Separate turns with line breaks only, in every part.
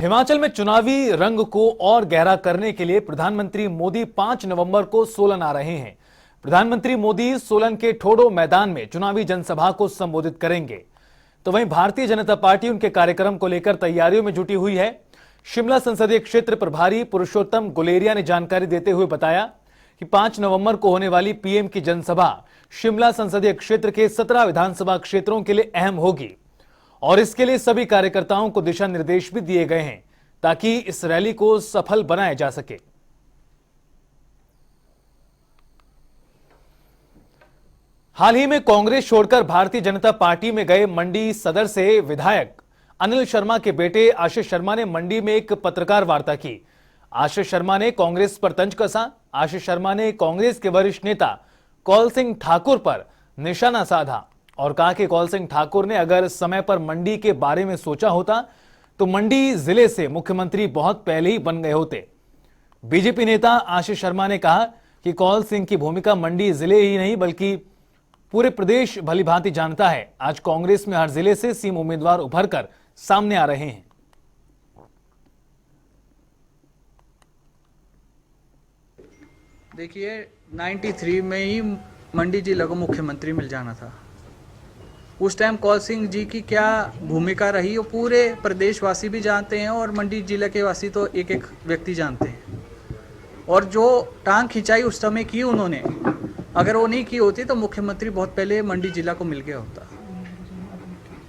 हिमाचल में चुनावी रंग को और गहरा करने के लिए प्रधानमंत्री मोदी 5 नवंबर को सोलन आ रहे हैं। प्रधानमंत्री मोदी सोलन के ठोडो मैदान में चुनावी जनसभा को संबोधित करेंगे। तो वहीं भारतीय जनता पार्टी उनके कार्यक्रम को लेकर तैयारियों में जुटी हुई है। शिमला संसदीय क्षेत्र प्रभारी पुरुषोत्तम गुलेरिया ने जानकारी देते हुए बताया कि 5 नवंबर को होने वाली पीएम की जनसभा शिमला संसदीय क्षेत्र के 17 विधानसभा क्षेत्रों के लिए अहम होगी और इसके लिए सभी कार्यकर्ताओं को दिशा निर्देश भी दिए गए हैं ताकि इस रैली को सफल बनाया जा सके। हाल ही में कांग्रेस छोड़कर भारतीय जनता पार्टी में गए मंडी सदर से विधायक अनिल शर्मा के बेटे आशीष शर्मा ने मंडी में एक पत्रकार वार्ता की। आशीष शर्मा ने कांग्रेस पर तंज कसा। आशीष शर्मा ने कांग्रेस के वरिष्ठ नेता कौल सिंह ठाकुर पर निशाना साधा और कहा कि कौल सिंह ठाकुर ने अगर समय पर मंडी के बारे में सोचा होता तो मंडी जिले से मुख्यमंत्री बहुत पहले ही बन गए होते। बीजेपी नेता आशीष शर्मा ने कहा कि कौल सिंह की भूमिका मंडी जिले ही नहीं बल्कि पूरे प्रदेश भलीभांति जानता है। आज कांग्रेस में हर जिले से सीएम उम्मीदवार उभरकर सामने आ रहे हैं।
देखिए 93 में ही मंडी जिला को मुख्यमंत्री मिल जाना था। उस टाइम कौल सिंह जी की क्या भूमिका रही वो पूरे प्रदेशवासी भी जानते हैं और मंडी जिले के वासी तो एक एक व्यक्ति जानते हैं। और जो टांग खिंचाई उस समय की उन्होंने, अगर वो नहीं की होती तो मुख्यमंत्री बहुत पहले मंडी जिला को मिल गया होता।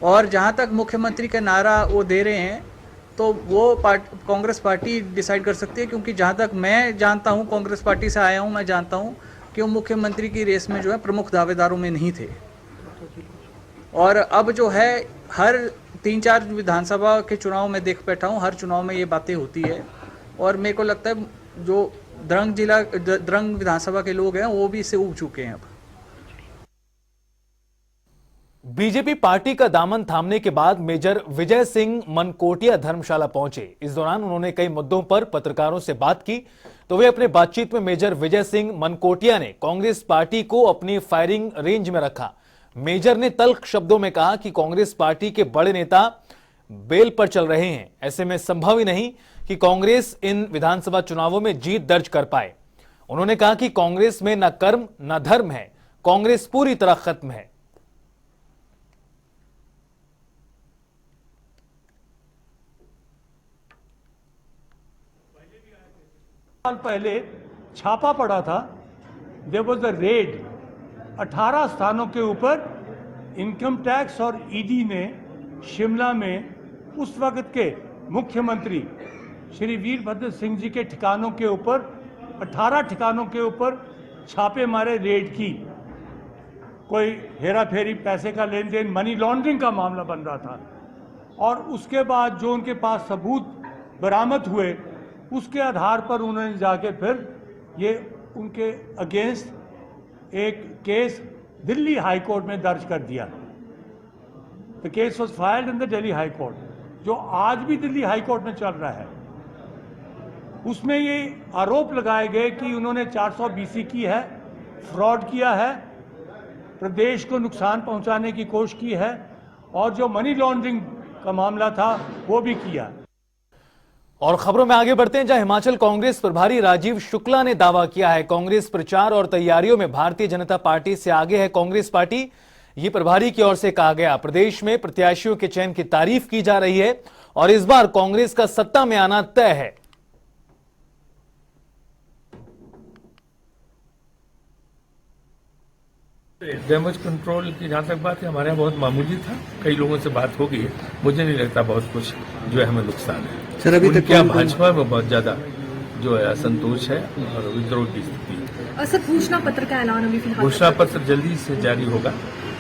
और जहाँ तक मुख्यमंत्री का नारा वो दे रहे हैं तो वो कांग्रेस पार्टी डिसाइड कर सकती है, क्योंकि जहाँ तक मैं जानता हूँ, कांग्रेस पार्टी से आया हूँ, मैं जानता हूँ कि वो मुख्यमंत्री की रेस में जो है प्रमुख दावेदारों में नहीं थे। और अब जो है हर 3-4 विधानसभा के चुनाव में देख बैठा हूँ, हर चुनाव में ये बातें होती है। और मेरे को लगता है जो द्रंग विधानसभा के लोग हैं वो भी इससे उब चुके हैं। अब
बीजेपी पार्टी का दामन थामने के बाद मेजर विजय सिंह मनकोटिया धर्मशाला पहुंचे। इस दौरान उन्होंने कई मुद्दों पर पत्रकारों से बात की। तो वे अपने बातचीत में मेजर विजय सिंह मनकोटिया ने कांग्रेस पार्टी को अपनी फायरिंग रेंज में रखा। मेजर ने तल्ख शब्दों में कहा कि कांग्रेस पार्टी के बड़े नेता बेल पर चल रहे हैं। ऐसे में संभव ही नहीं कि कांग्रेस इन विधानसभा चुनावों में जीत दर्ज कर पाए। उन्होंने कहा कि कांग्रेस में न कर्म न धर्म है, कांग्रेस पूरी तरह खत्म है।
साल पहले छापा पड़ा था, देयर वाज अ रेड 18 स्थानों के ऊपर। इनकम टैक्स और ईडी ने शिमला में उस वक्त के मुख्यमंत्री श्री वीरभद्र सिंह जी के ठिकानों के ऊपर 18 ठिकानों के ऊपर छापे मारे, रेड की। कोई हेरा फेरी, पैसे का लेन देन, मनी लॉन्ड्रिंग का मामला बन रहा था। और उसके बाद जो उनके पास सबूत बरामद हुए उसके आधार पर उन्होंने जाके फिर ये उनके अगेंस्ट एक केस दिल्ली हाई कोर्ट में दर्ज कर दिया। The case was filed in the Delhi high court, जो आज भी दिल्ली हाई कोर्ट में चल रहा है। उसमें ये आरोप लगाए गए कि उन्होंने 400 BC की है, फ्रॉड किया है, प्रदेश को नुकसान पहुंचाने की कोशिश की है और जो मनी लॉन्ड्रिंग का मामला था वो भी किया।
और खबरों में आगे बढ़ते हैं, जहां हिमाचल कांग्रेस प्रभारी राजीव शुक्ला ने दावा किया है कांग्रेस प्रचार और तैयारियों में भारतीय जनता पार्टी से आगे है कांग्रेस पार्टी। ये प्रभारी की ओर से कहा गया। प्रदेश में प्रत्याशियों के चयन की तारीफ की जा रही है और इस बार कांग्रेस का सत्ता में आना तय है।
डैमेज कंट्रोल की जहाँ तक बात है, हमारे यहाँ बहुत मामूली था। कई लोगों से बात हो गई है, मुझे नहीं लगता बहुत कुछ जो है हमें नुकसान है।
सर, अभी तक
क्या भाजपा में बहुत ज्यादा जो है असंतोष है और विद्रोह की स्थिति है।
सर, घोषणा पत्र का ऐलान अभी फिलहाल
घोषणा पत्र जल्दी से जारी होगा,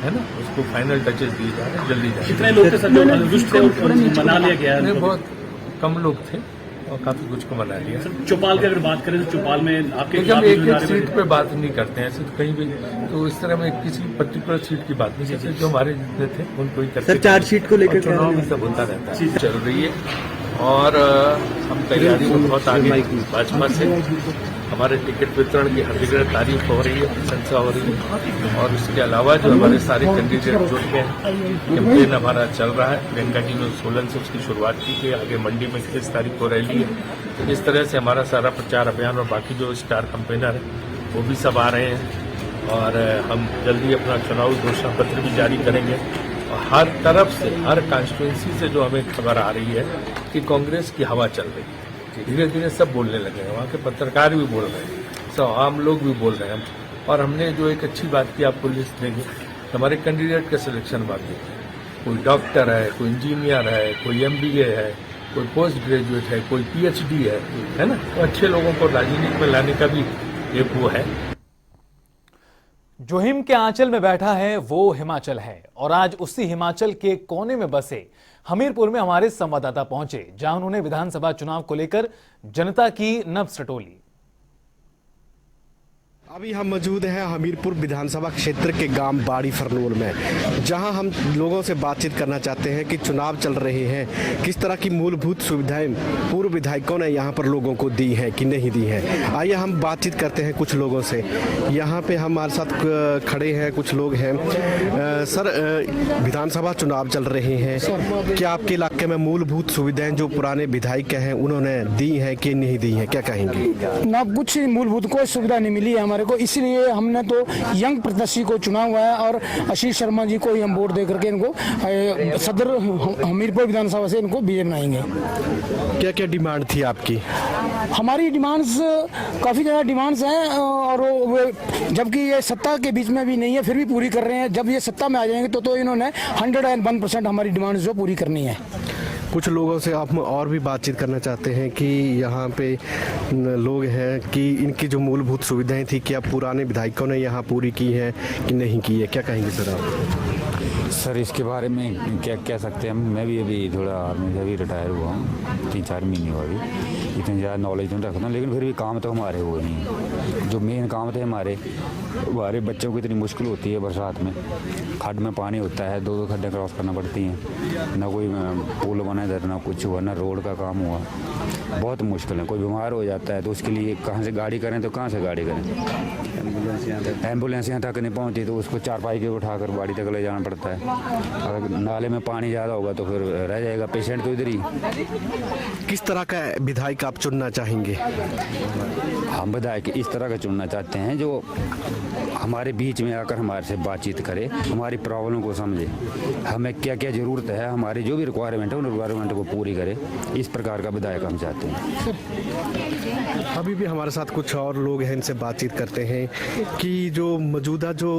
है ना, उसको फाइनल टचेस दिए जा रहे हैं, जल्दी जारी।
कितने लोग थे सर जो रुष्ट थे और मना लिया गया है?
बहुत कम लोग थे और काफी कुछ को मना लिया।
चौपाल की अगर बात करें तो चौपाल में आपके
हम एक सीट पे बात नहीं करते हैं, ऐसे तो कहीं भी तो इस तरह में किसी पर्टिकुलर सीट की बात नहीं करते। जो हमारे जितने थे उनको ही करते।
सर, चार्जशीट को लेकर
चुनाव में सब होता रहता है, चल रही है। और हम तैयारी में बहुत आगे भाजपा से हमारे टिकट वितरण की हर जगह तारीफ हो रही है, प्रशंसा हो रही है। और उसके अलावा जो हमारे सारे कैंडिडेट जुट गए हैं, कैंपेन हमारा चल रहा है। प्रियंका जी ने 16 से उसकी शुरुआत की थी, आगे मंडी में 31 तारीख को रैली है। तो इस तरह से हमारा सारा प्रचार अभियान और बाकी जो स्टार कैंपेनर है वो भी सब आ रहे हैं और हम जल्दी अपना चुनाव घोषणा पत्र भी जारी करेंगे। और हर तरफ से, हर कॉन्स्टिट्यूंसी से जो हमें खबर आ रही है कि कांग्रेस की हवा चल रही है। धीरे धीरे सब बोलने लगे हैं, वहाँ के पत्रकार भी बोल रहे हैं, सब आम लोग भी बोल रहे हैं। और हमने जो एक अच्छी बात की, आपको लिस्ट देंगे, हमारे कैंडिडेट का सिलेक्शन बाकी है। कोई डॉक्टर है, कोई इंजीनियर है, कोई MBA है, कोई पोस्ट ग्रेजुएट है, कोई PhD है ना। तो अच्छे लोगों को राजनीति में लाने का भी एक वो है।
जो हिम के आंचल में बैठा है वो हिमाचल है, और आज उसी हिमाचल के कोने में बसे हमीरपुर में हमारे संवाददाता पहुंचे, जहां उन्होंने विधानसभा चुनाव को लेकर जनता की नब्ज टटोली।
अभी हम मौजूद हैं हमीरपुर विधानसभा क्षेत्र के गांव बाड़ी फरनोल में, जहां हम लोगों से बातचीत करना चाहते हैं कि चुनाव चल रहे हैं, किस तरह की मूलभूत सुविधाएं पूर्व विधायकों ने यहां पर लोगों को दी हैं कि नहीं दी हैं। आइए हम बातचीत करते हैं कुछ लोगों से। यहां पे हमारे साथ खड़े हैं कुछ लोग हैं। सर, विधानसभा चुनाव चल रहे हैं, क्या आपके इलाके में मूलभूत सुविधाएं जो पुराने विधायक हैं उन्होंने दी हैं कि नहीं दी हैं, क्या कहेंगे?
ना कुछ मूलभूत कोई सुविधा नहीं मिली है हमारे को, इसलिए हमने तो यंग प्रत्याशी को चुना हुआ है और आशीष शर्मा जी को ही हम वोट दे करके इनको सदर हमीरपुर विधानसभा से इनको बीजे बनाएंगे।
क्या क्या डिमांड थी आपकी?
हमारी डिमांड्स काफ़ी ज़्यादा डिमांड्स हैं, और वो जबकि ये सत्ता के बीच में भी नहीं है फिर भी पूरी कर रहे हैं। जब ये सत्ता में आ जाएंगे तो इन्होंने 101% हमारी डिमांड्स जो पूरी करनी है।
कुछ लोगों से आप और भी बातचीत करना चाहते हैं कि यहाँ पे लोग हैं कि इनकी जो मूलभूत सुविधाएं थी क्या पुराने विधायकों ने यहाँ पूरी की है कि नहीं की है, क्या कहेंगे सर आप?
सर, इसके बारे में क्या कह सकते हैं हम। मैं भी अभी थोड़ा आर्मी से अभी रिटायर हुआ हूँ, 3-4 महीने हुआ अभी। इतनी ज़्यादा नॉलेज नहीं रखता, लेकिन फिर भी काम तो हमारे हुए नहीं। जो मेन काम थे हमारे बच्चों को इतनी मुश्किल होती है बरसात में, खड्ड में पानी होता है, 2-2 खड्डे क्रॉस करना पड़ती हैं, ना कोई पुल बना इधर, ना कुछ हुआ, ना रोड का काम हुआ। बहुत मुश्किल है। कोई बीमार हो जाता है तो उसके लिए कहाँ से गाड़ी करें, तो कहाँ से गाड़ी करें? एम्बुलेंस यहाँ तक नहीं पहुँचती तो उसको 4 पाई के उठाकर बाड़ी तक ले जाना पड़ता है। अगर नाले में पानी ज़्यादा होगा तो फिर रह जाएगा पेशेंट तो इधर ही।
किस तरह का विधायक आप चुनना चाहेंगे?
हम विधायक इस तरह का चुनना चाहते हैं जो हमारे बीच में आकर हमारे से बातचीत करे, हमारी प्रॉब्लम को समझे, हमें क्या क्या ज़रूरत है, हमारी जो भी रिक्वायरमेंट है उन रिक्वायरमेंट को पूरी करे। इस प्रकार का विधायक हम चाहते हैं।
अभी भी हमारे साथ कुछ और लोग हैं, इनसे बातचीत करते हैं कि जो मौजूदा जो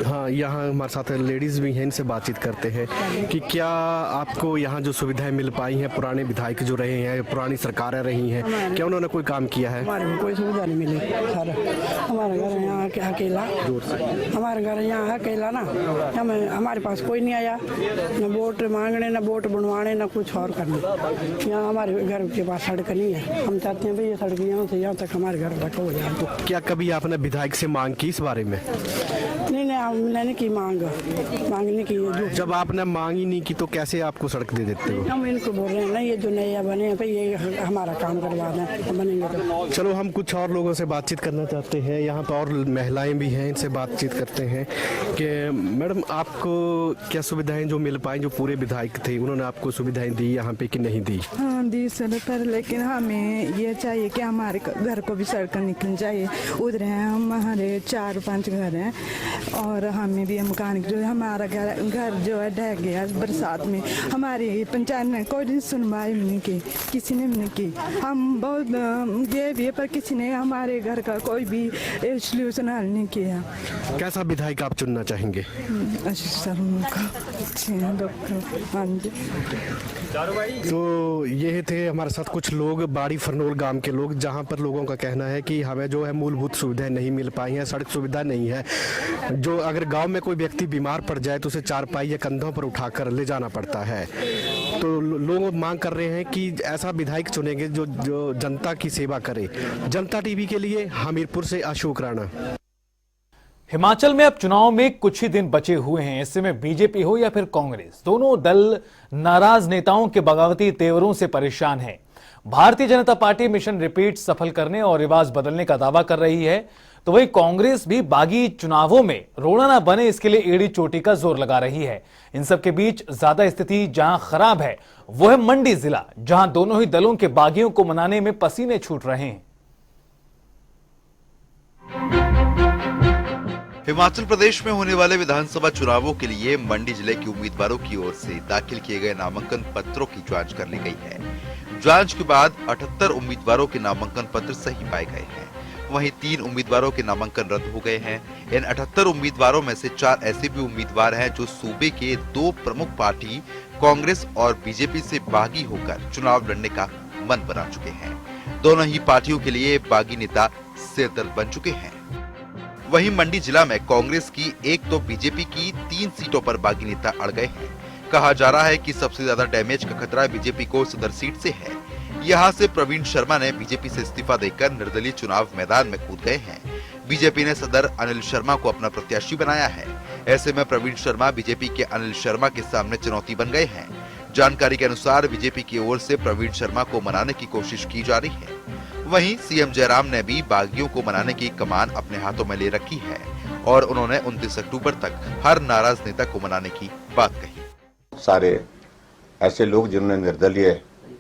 हाँ यहाँ हमारे साथ लेडीज़ भी हैं, इनसे बातचीत करते हैं कि क्या आपको यहाँ जो सुविधाएं मिल पाई हैं, पुराने विधायक जो रहे हैं, पुरानी सरकारें रही हैं, क्या उन्होंने कोई काम किया है?
हमारे को कोई सुविधा नहीं मिली सर। हमारे घर यहाँ अकेला, हमारे घर यहाँ अकेला ना, हमारे पास कोई नहीं आया, न वोट मांगने, न वोट बनवाने, न कुछ और करने। यहाँ हमारे घर के पास सड़क नहीं है। हम चाहते हैं भाई ये सड़क यहाँ से यहाँ तक हमारे घर तक हो जाए। तो
क्या कभी आपने विधायक से मांग की इस बारे में?
नहीं, मैंने की मांगने की।
जब आपने मांग ही नहीं की तो कैसे आपको सड़क दे देते हो?
हम इनको बोल रहे हैं ना, ये जो नया बने हैं भाई ये हमारा काम करवा दें, बनेंगे तो।
चलो हम कुछ और लोगों से बातचीत करना चाहते हैं। यहाँ पर और महिलाएं भी हैं, इनसे बातचीत करते हैं कि मैडम आपको क्या सुविधाएं जो मिल पाई, जो पूरे विधायक थे उन्होंने आपको सुविधाएं दी यहाँ पे कि नहीं दी?
हाँ दी सर, पर लेकिन हमें ये चाहिए कि हमारे घर को भी सड़क निकलनी चाहिए। उधर हैं हमारे 4-5 घर हैं और हमें भी मकान जो हमारा घर जो है ढह गया बरसात में। हमारी पंचायत ने कोई सुनवाई नहीं की, किसी ने नहीं की। हम बहुत ये भी पर किसी ने हमारे घर का कोई भी सोल्यूशन हल नहीं किया।
कैसा विधायक आप चुनना चाहेंगे?
आशीष शर्मा का, अच्छे हैं डॉक्टर। हाँ जी।
तो ये थे हमारे साथ कुछ लोग बाड़ी फरनोल गांव के लोग, जहां पर लोगों का कहना है कि हमें जो है मूलभूत सुविधाएं नहीं मिल पाई हैं, सड़क सुविधा नहीं है। जो अगर गांव में कोई व्यक्ति बीमार पड़ जाए तो उसे 4 पाई या कंधों पर उठाकर ले जाना पड़ता है। तो लोग मांग कर रहे हैं कि ऐसा विधायक चुनेंगे जो जनता की सेवा करे। जनता टीवी के लिए हमीरपुर से अशोक राणा।
हिमाचल में अब चुनाव में कुछ ही दिन बचे हुए हैं। ऐसे में बीजेपी हो या फिर कांग्रेस, दोनों दल नाराज नेताओं के बगावती तेवरों से परेशान हैं। Bharatiya Janata party mission repeat सफल करने और रिवाज बदलने का दावा कर रही है, तो वही कांग्रेस भी बागी चुनावों में रोड़ा ना बने इसके लिए एड़ी चोटी का जोर लगा रही है। इन सब के बीच ज्यादा स्थिति जहां खराब है वो है मंडी जिला, जहां दोनों ही दलों के बागियों को मनाने में पसीने छूट रहे हैं।
हिमाचल प्रदेश में होने वाले विधानसभा चुनावों के लिए मंडी जिले के उम्मीदवारों की ओर से दाखिल किए गए नामांकन पत्रों की जांच कर ली गई है। जांच के बाद 78 उम्मीदवारों के नामांकन पत्र सही पाए गए हैं। वहीं 3 उम्मीदवारों के नामांकन रद्द हो गए हैं। इन 78 उम्मीदवारों में से 4 ऐसे भी उम्मीदवार हैं जो सूबे के 2 प्रमुख पार्टी कांग्रेस और बीजेपी से बागी होकर चुनाव लड़ने का मन बना चुके हैं। दोनों ही पार्टियों के लिए बागी नेता सिरदर्द बन चुके हैं। वहीं मंडी जिला में कांग्रेस की एक तो बीजेपी की 3 सीटों पर बागी नेता अड़ गए हैं। कहा जा रहा है कि सबसे ज्यादा डैमेज का खतरा बीजेपी को सदर सीट से है। यहां से प्रवीण शर्मा ने बीजेपी से इस्तीफा देकर निर्दलीय चुनाव मैदान में कूद गए हैं। बीजेपी ने सदर अनिल शर्मा को अपना प्रत्याशी बनाया है। ऐसे में प्रवीण शर्मा बीजेपी के अनिल शर्मा के सामने चुनौती बन गए हैं। जानकारी के अनुसार बीजेपी की ओर से प्रवीण शर्मा को मनाने की कोशिश की जा रही है। वहीं सीएम जयराम ने भी बागियों को मनाने की कमान अपने हाथों में ले रखी है और उन्होंने 29 अक्टूबर तक हर नाराज नेता को मनाने की बात कही।
सारे ऐसे लोग जिन्होंने निर्दलीय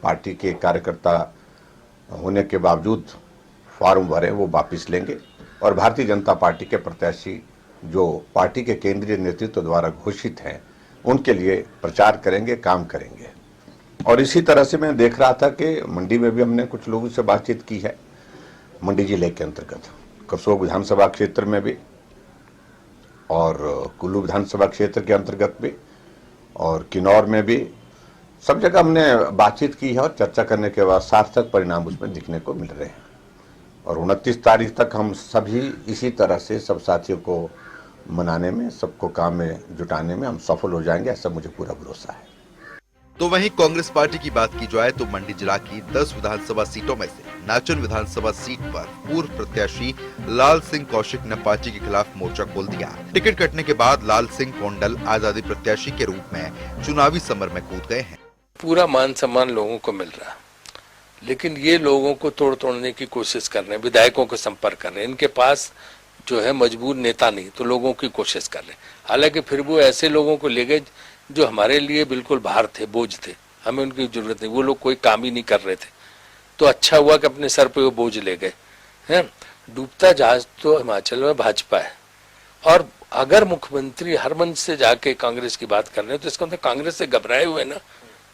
पार्टी के कार्यकर्ता होने के बावजूद फॉर्म भरे वो वापस लेंगे और भारतीय जनता पार्टी के प्रत्याशी जो पार्टी के केंद्रीय नेतृत्व द्वारा घोषित हैं उनके लिए प्रचार करेंगे, काम करेंगे। और इसी तरह से मैं देख रहा था कि मंडी में भी हमने कुछ लोगों से बातचीत की है। मंडी जिले के अंतर्गत करसोग विधानसभा क्षेत्र में भी और कुल्लू विधानसभा क्षेत्र के अंतर्गत भी और किन्नौर में भी सब जगह हमने बातचीत की है और चर्चा करने के बाद सार्थक परिणाम उसमें दिखने को मिल रहे हैं। और 29 तारीख तक हम सभी इसी तरह से सब साथियों को मनाने में, सबको काम में जुटाने में हम सफल हो जाएंगे, ऐसा मुझे पूरा भरोसा है।
तो वहीं कांग्रेस पार्टी की बात की जाए तो मंडी जिला की 10 विधानसभा सीटों में से नाचन विधानसभा सीट पर पूर्व प्रत्याशी लाल सिंह कौशिक ने पार्टी के खिलाफ मोर्चा खोल दिया। टिकट कटने के बाद लाल सिंह कोंडल आजादी प्रत्याशी के रूप में चुनावी समर में कूद गए हैं।
पूरा मान सम्मान लोगों को मिल रहा है, लेकिन ये लोगों को तोड़ने की कोशिश कर रहे हैं, विधायकों को संपर्क कर रहे हैं। इनके पास जो है मजबूर नेता नहीं, तो लोगों की कोशिश कर रहे हैं। हालांकि फिर वो ऐसे लोगों को ले गए जो हमारे लिए बिल्कुल भार थे, बोझ थे, हमें उनकी जरूरत नहीं, वो लोग कोई काम ही नहीं कर रहे थे। तो अच्छा हुआ कि अपने सर पे वो बोझ ले गए हैं। डूबता जहाज तो हिमाचल में भाजपा है, और अगर मुख्यमंत्री हर मंच से जाके कांग्रेस की बात कर रहे हैं तो इसका मतलब कांग्रेस से घबराए हुए ना,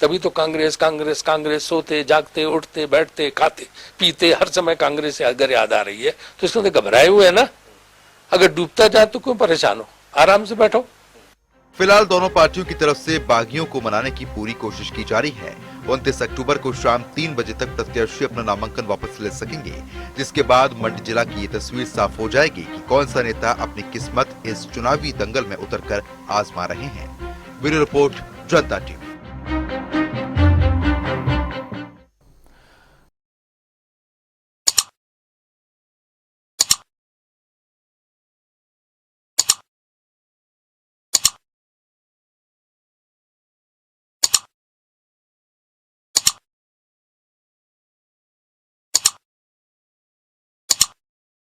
तभी तो कांग्रेस कांग्रेस कांग्रेस सोते जागते उठते बैठते खाते पीते हर समय कांग्रेस से अगर याद आ रही है, तो इसका मतलब घबराए हुए है ना। अगर डूबता जाए तो क्यों परेशान हो, आराम से बैठो।
फिलहाल दोनों पार्टियों की तरफ से बागियों को मनाने की पूरी कोशिश की जा रही है। 29 अक्टूबर को शाम 3 बजे तक प्रत्याशी अपना नामांकन वापस ले सकेंगे, जिसके बाद मंडी जिला की ये तस्वीर साफ हो जाएगी कि कौन सा नेता अपनी किस्मत इस चुनावी दंगल में उतरकर आजमा रहे हैं। ब्यूरो रिपोर्ट, जनता टीवी।